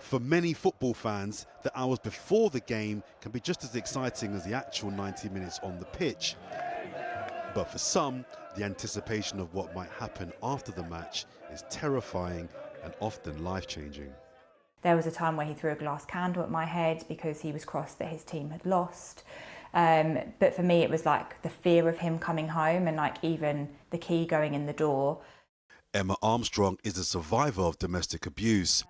For many football fans, the hours before the game can be just as exciting as the actual 90 minutes on the pitch. But for some, the anticipation of what might happen after the match is terrifying and often life-changing. There was a time where he threw a glass candle at my head because he was cross that his team had lost. But for me, it was like the fear of him coming home and like even the key going in the door. Emma Armstrong is a survivor of domestic abuse.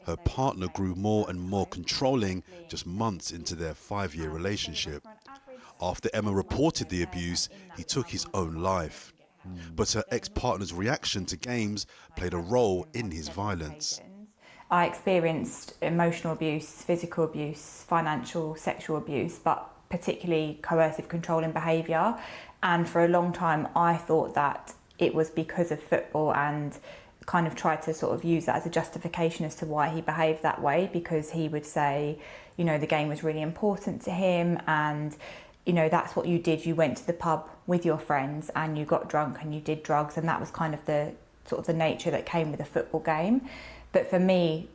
Her partner grew more and more controlling just months into their 5-year relationship. After Emma reported the abuse, he took his own life. But her ex-partner's reaction to games played a role in his violence. I experienced emotional abuse, physical abuse, financial, sexual abuse, but particularly coercive controlling behaviour. And for a long time, I thought that it was because of football and kind of tried to sort of use that as a justification as to why he behaved that way, because he would say, you know, the game was really important to him and, you know, that's what you did. You went to the pub with your friends and you got drunk and you did drugs, and that was kind of the sort of the nature that came with a football game. But for me,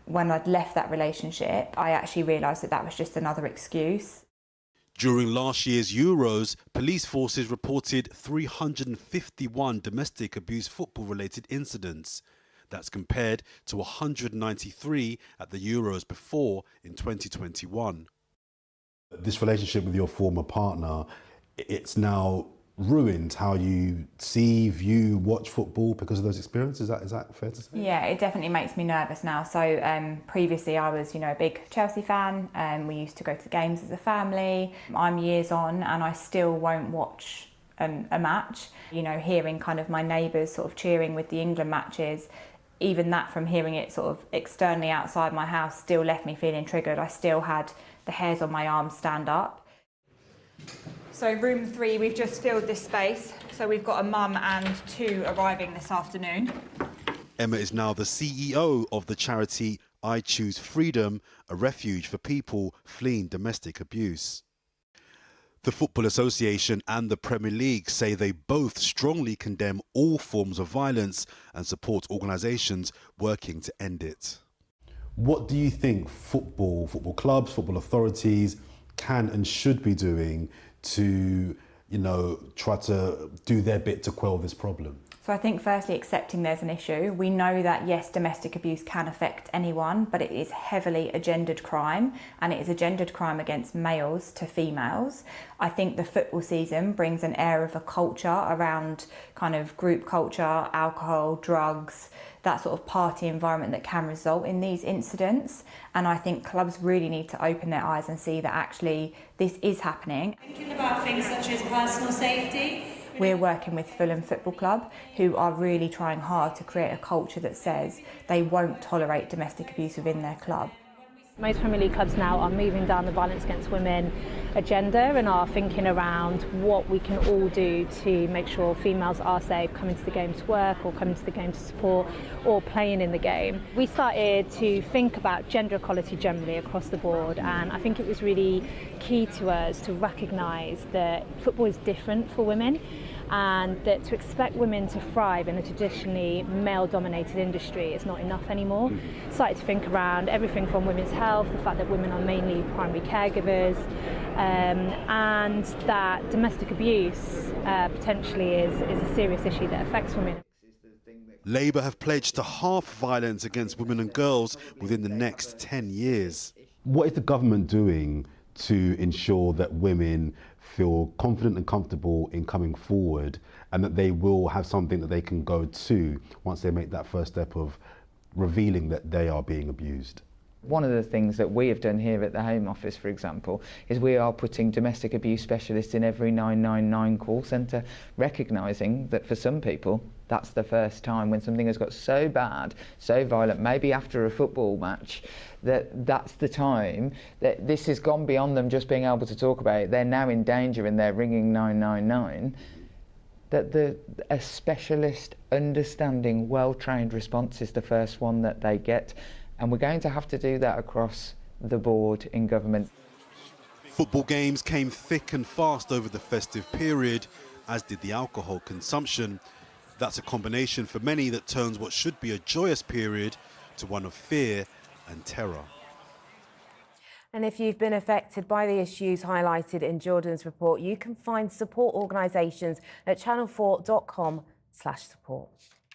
when I'd left that relationship, I actually realised that that was just another excuse. During last year's Euros, police forces reported 351 domestic abuse football-related incidents. That's compared to 193 at the Euros before in 2021. This relationship with your former partner, it's now ruined how you see, view, watch football because of those experiences. Is that fair to say? Yeah, it definitely makes me nervous now. So previously I was, you know, a big Chelsea fan, and we used to go to the games as a family. I'm years on and I still won't watch a match. You know, hearing kind of my neighbours sort of cheering with the England matches, even that, from hearing it sort of externally outside my house, still left me feeling triggered. I still had the hairs on my arms stand up. So room 3, we've just filled this space. So we've got a mum and 2 arriving this afternoon. Emma is now the CEO of the charity I Choose Freedom, a refuge for people fleeing domestic abuse. The Football Association and the Premier League say they both strongly condemn all forms of violence and support organisations working to end it. What do you think football clubs, football authorities can and should be doing to, you know, try to do their bit to quell this problem? So I think firstly accepting there's an issue. We know that yes, domestic abuse can affect anyone, but it is heavily a gendered crime, and it is a gendered crime against males to females. I think the football season brings an air of a culture around kind of group culture, alcohol, drugs, that sort of party environment that can result in these incidents. And I think clubs really need to open their eyes and see that actually this is happening. Thinking about things such as personal safety. We're working with Fulham Football Club, who are really trying hard to create a culture that says they won't tolerate domestic abuse within their club. Most Premier League clubs now are moving down the violence against women agenda and are thinking around what we can all do to make sure females are safe coming to the game to work or coming to the game to support or playing in the game. We started to think about gender equality generally across the board, and I think it was really key to us to recognise that football is different for women, and that to expect women to thrive in a traditionally male-dominated industry is not enough anymore. Started to think around everything from women's health, the fact that women are mainly primary caregivers, and that domestic abuse potentially is a serious issue that affects women. Labour have pledged to halve violence against women and girls within the next 10 years. What is the government doing to ensure that women feel confident and comfortable in coming forward, and that they will have something that they can go to once they make that first step of revealing that they are being abused? One of the things that we have done here at the Home Office, for example, is we are putting domestic abuse specialists in every 999 call centre, recognising that for some people that's the first time when something has got so bad, so violent, maybe after a football match, that's the time that this has gone beyond them just being able to talk about it. They're now in danger and they're ringing 999. That a specialist, understanding, well-trained response is the first one that they get. And we're going to have to do that across the board in government. Football games came thick and fast over the festive period, as did the alcohol consumption. That's a combination for many that turns what should be a joyous period to one of fear and terror. And if you've been affected by the issues highlighted in Jordan's report, you can find support organisations at channel4.com/support.